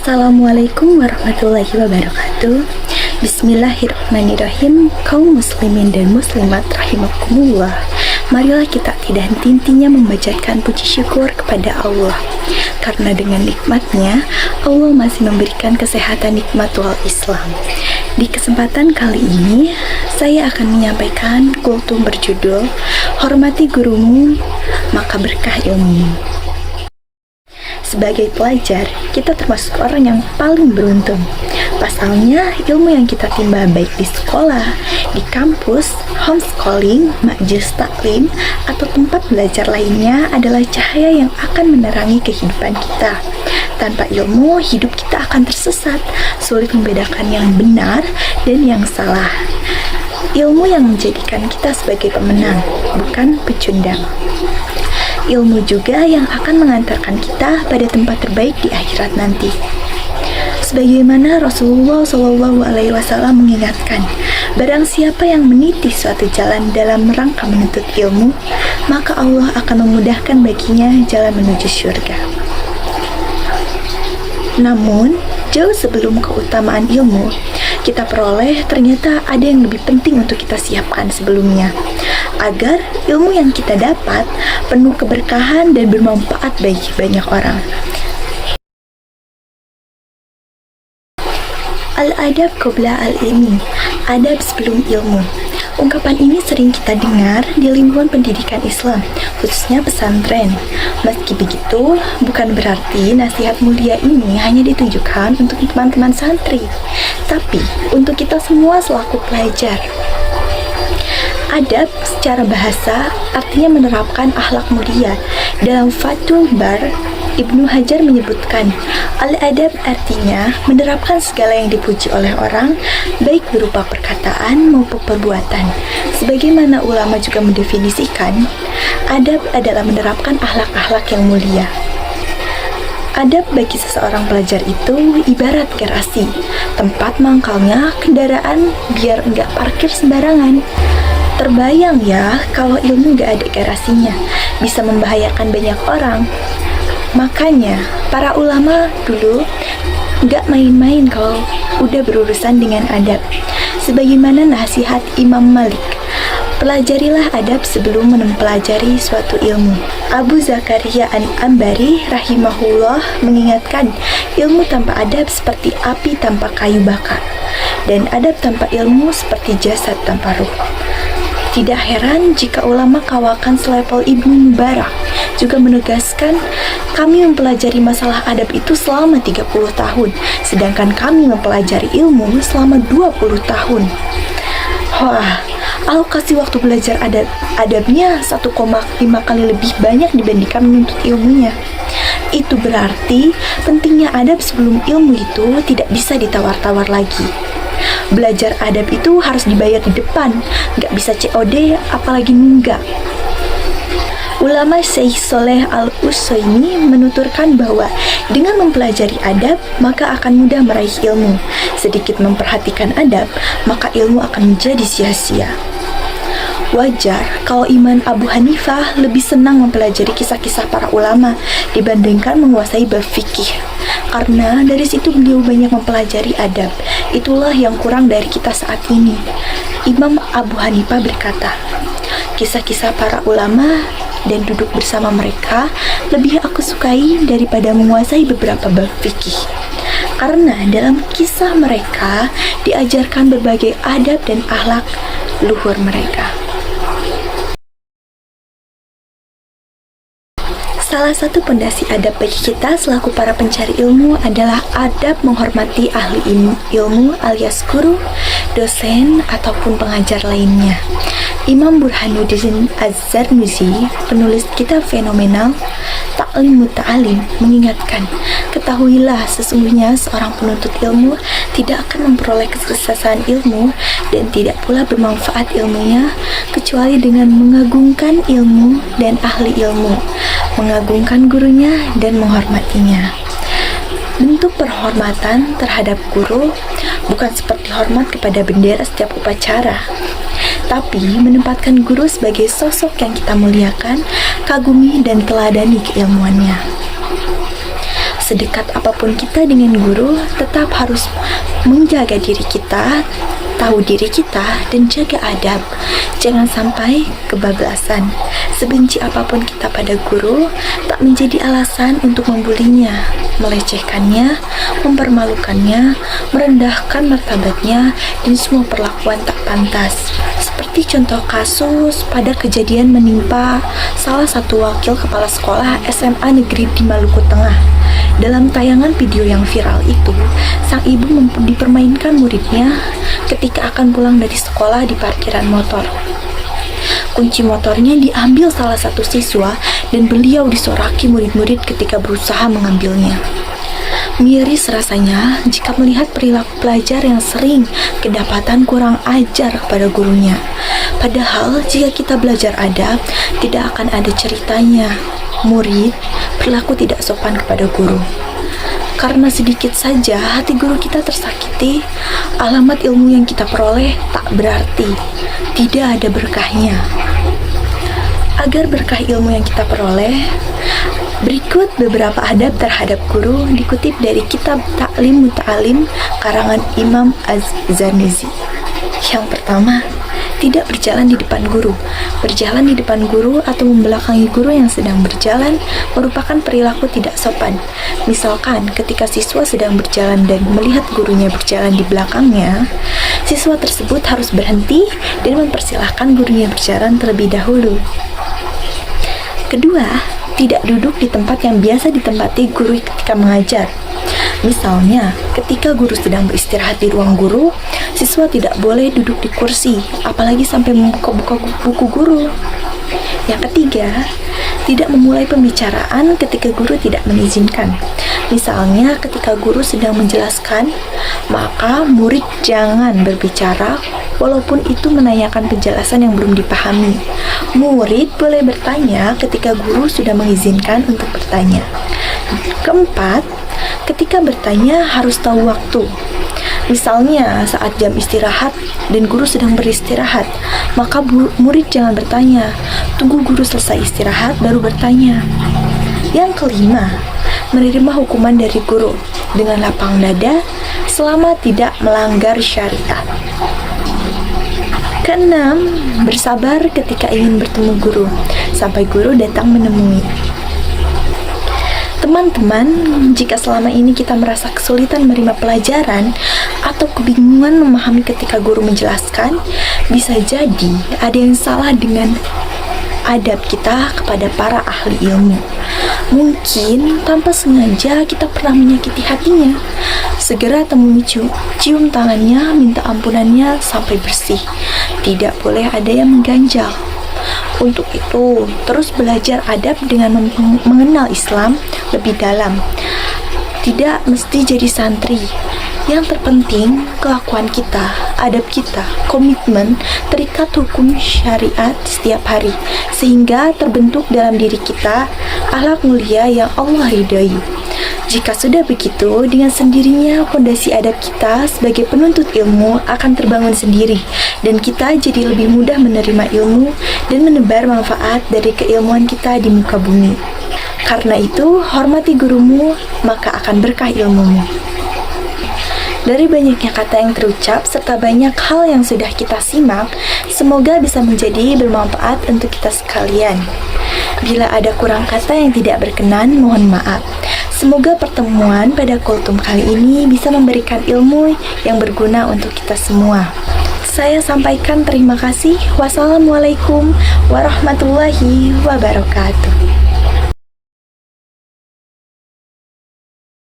Assalamualaikum warahmatullahi wabarakatuh. Bismillahirrahmanirrahim. Kaum muslimin dan muslimat rahimakumullah, marilah kita tidak henti-hentinya memanjatkan puji syukur kepada Allah, karena dengan nikmatnya Allah masih memberikan kesehatan nikmatul Islam. Di kesempatan kali ini saya akan menyampaikan kultum berjudul Hormati Gurumu Maka Berkah Ilmumu. Sebagai pelajar, kita termasuk orang yang paling beruntung. Pasalnya, ilmu yang kita timba baik di sekolah, di kampus, homeschooling, majelis taklim, atau tempat belajar lainnya adalah cahaya yang akan menerangi kehidupan kita. Tanpa ilmu, hidup kita akan tersesat, sulit membedakan yang benar dan yang salah. Ilmu yang menjadikan kita sebagai pemenang, bukan pecundang. Ilmu juga yang akan mengantarkan kita pada tempat terbaik di akhirat nanti. Sebagaimana Rasulullah SAW mengingatkan, barang siapa yang meniti suatu jalan dalam rangka menuntut ilmu, maka Allah akan memudahkan baginya jalan menuju syurga. Namun, jauh sebelum keutamaan ilmu kita peroleh, ternyata ada yang lebih penting untuk kita siapkan sebelumnya, agar ilmu yang kita dapat penuh keberkahan dan bermanfaat bagi banyak orang. Al-adab qabla al-ilmi, adab sebelum ilmu. Ungkapan ini sering kita dengar di lingkungan pendidikan Islam, khususnya pesantren. Meski begitu, bukan berarti nasihat mulia ini hanya ditujukan untuk teman-teman santri, tapi untuk kita semua selaku pelajar. Adab secara bahasa artinya menerapkan akhlak mulia. Dalam Fathul Bar, Ibnu Hajar menyebutkan, al-adab artinya menerapkan segala yang dipuji oleh orang, baik berupa perkataan maupun perbuatan. Sebagaimana ulama juga mendefinisikan, adab adalah menerapkan akhlak-akhlak yang mulia. Adab bagi seseorang pelajar itu ibarat garasi, tempat mangkalnya kendaraan biar enggak parkir sembarangan. Terbayang ya, kalau ilmu gak ada garasinya, bisa membahayakan banyak orang. Makanya, para ulama dulu gak main-main kalau udah berurusan dengan adab. Sebagaimana nasihat Imam Malik, pelajarilah adab sebelum mempelajari suatu ilmu. Abu Zakaria An-Ambari rahimahullah mengingatkan, ilmu tanpa adab seperti api tanpa kayu bakar, dan adab tanpa ilmu seperti jasad tanpa ruh. Tidak heran jika ulama kawakan selevel Ibnu Mubarak juga menegaskan, kami mempelajari masalah adab itu selama 30 tahun, sedangkan kami mempelajari ilmu selama 20 tahun. Wah, alokasi waktu belajar adabnya 1,5 kali lebih banyak dibandingkan menuntut ilmunya. Itu berarti pentingnya adab sebelum ilmu itu tidak bisa ditawar-tawar lagi. Belajar adab itu harus dibayar di depan, nggak bisa COD apalagi nunggak. Ulama Syekh Soleh Al-Utsaimin menuturkan bahwa dengan mempelajari adab, maka akan mudah meraih ilmu. Sedikit memperhatikan adab, maka ilmu akan menjadi sia-sia. Wajar kalau Imam Abu Hanifah lebih senang mempelajari kisah-kisah para ulama dibandingkan menguasai bab fikih. Karena dari situ beliau banyak mempelajari adab. Itulah yang kurang dari kita saat ini. Imam Abu Hanifah berkata, kisah-kisah para ulama dan duduk bersama mereka lebih aku sukai daripada menguasai beberapa bab fikih. Karena dalam kisah mereka diajarkan berbagai adab dan akhlak luhur mereka. Salah satu pondasi adab bagi kita selaku para pencari ilmu adalah adab menghormati ahli ilmu alias guru, dosen, ataupun pengajar lainnya. Imam Burhanuddin Az-Zarnuzi, penulis kitab fenomenal Ta'lim Muta'alim, mengingatkan, ketahuilah sesungguhnya seorang penuntut ilmu tidak akan memperoleh kesuksesan ilmu dan tidak pula bermanfaat ilmunya kecuali dengan mengagungkan ilmu dan ahli ilmu, mengagungkan gurunya dan menghormatinya. Bentuk penghormatan terhadap guru bukan seperti hormat kepada bendera setiap upacara, tapi menempatkan guru sebagai sosok yang kita muliakan, kagumi, dan teladani keilmuannya. Sedekat apapun kita dengan guru, tetap harus menjaga diri kita, tahu diri kita, dan jaga adab. Jangan sampai kebablasan. Sebenci apapun kita pada guru, tak menjadi alasan untuk membulinya, melecehkannya, mempermalukannya, merendahkan martabatnya, dan semua perlakuan tak pantas. Seperti contoh kasus pada kejadian menimpa salah satu wakil kepala sekolah SMA negeri di Maluku Tengah. Dalam tayangan video yang viral itu, sang ibu dipermainkan muridnya ketika akan pulang dari sekolah di parkiran motor. Kunci motornya diambil salah satu siswa dan beliau disoraki murid-murid ketika berusaha mengambilnya. Miris rasanya jika melihat perilaku pelajar yang sering kedapatan kurang ajar kepada gurunya. Padahal jika kita belajar adab, tidak akan ada ceritanya murid perilaku tidak sopan kepada guru. Karena sedikit saja hati guru kita tersakiti, alamat ilmu yang kita peroleh tak berarti, tidak ada berkahnya. Agar berkah ilmu yang kita peroleh, berikut beberapa adab terhadap guru dikutip dari kitab Ta'lim Muta'alim karangan Imam Az-Zarnuzi. Yang pertama, tidak berjalan di depan guru. Berjalan di depan guru atau membelakangi guru yang sedang berjalan merupakan perilaku tidak sopan. Misalkan ketika siswa sedang berjalan dan melihat gurunya berjalan di belakangnya, siswa tersebut harus berhenti dan mempersilahkan gurunya berjalan terlebih dahulu. Kedua, tidak duduk di tempat yang biasa ditempati guru ketika mengajar. Misalnya, ketika guru sedang beristirahat di ruang guru, siswa tidak boleh duduk di kursi, apalagi sampai membuka-buka buku guru. Yang ketiga, tidak memulai pembicaraan ketika guru tidak mengizinkan. Misalnya, ketika guru sedang menjelaskan, maka murid jangan berbicara walaupun itu menanyakan penjelasan yang belum dipahami. Murid boleh bertanya ketika guru sudah mengizinkan untuk bertanya. Keempat, ketika bertanya harus tahu waktu. Misalnya saat jam istirahat dan guru sedang beristirahat, maka murid jangan bertanya, tunggu guru selesai istirahat baru bertanya. Yang kelima, menerima hukuman dari guru dengan lapang dada selama tidak melanggar syariat. Keenam, bersabar ketika ingin bertemu guru sampai guru datang menemui. Teman-teman, jika selama ini kita merasa kesulitan menerima pelajaran atau kebingungan memahami ketika guru menjelaskan, bisa jadi ada yang salah dengan adab kita kepada para ahli ilmu. Mungkin tanpa sengaja kita pernah menyakiti hatinya. Segera temui cium tangannya, minta ampunannya sampai bersih. Tidak boleh ada yang mengganjal. Untuk itu, terus belajar adab dengan mengenal Islam lebih dalam. Tidak mesti jadi santri. Yang terpenting, kelakuan kita, adab kita, komitmen, terikat hukum syariat setiap hari, sehingga terbentuk dalam diri kita akhlak mulia yang Allah ridhoi. Jika sudah begitu, dengan sendirinya fondasi adab kita sebagai penuntut ilmu akan terbangun sendiri, dan kita jadi lebih mudah menerima ilmu dan menebar manfaat dari keilmuan kita di muka bumi. Karena itu, hormati gurumu, maka akan berkah ilmumu. Dari banyaknya kata yang terucap serta banyak hal yang sudah kita simak, semoga bisa menjadi bermanfaat untuk kita sekalian. Bila ada kurang kata yang tidak berkenan, mohon maaf. Semoga pertemuan pada kultum kali ini bisa memberikan ilmu yang berguna untuk kita semua. Saya sampaikan terima kasih. Wassalamualaikum warahmatullahi wabarakatuh.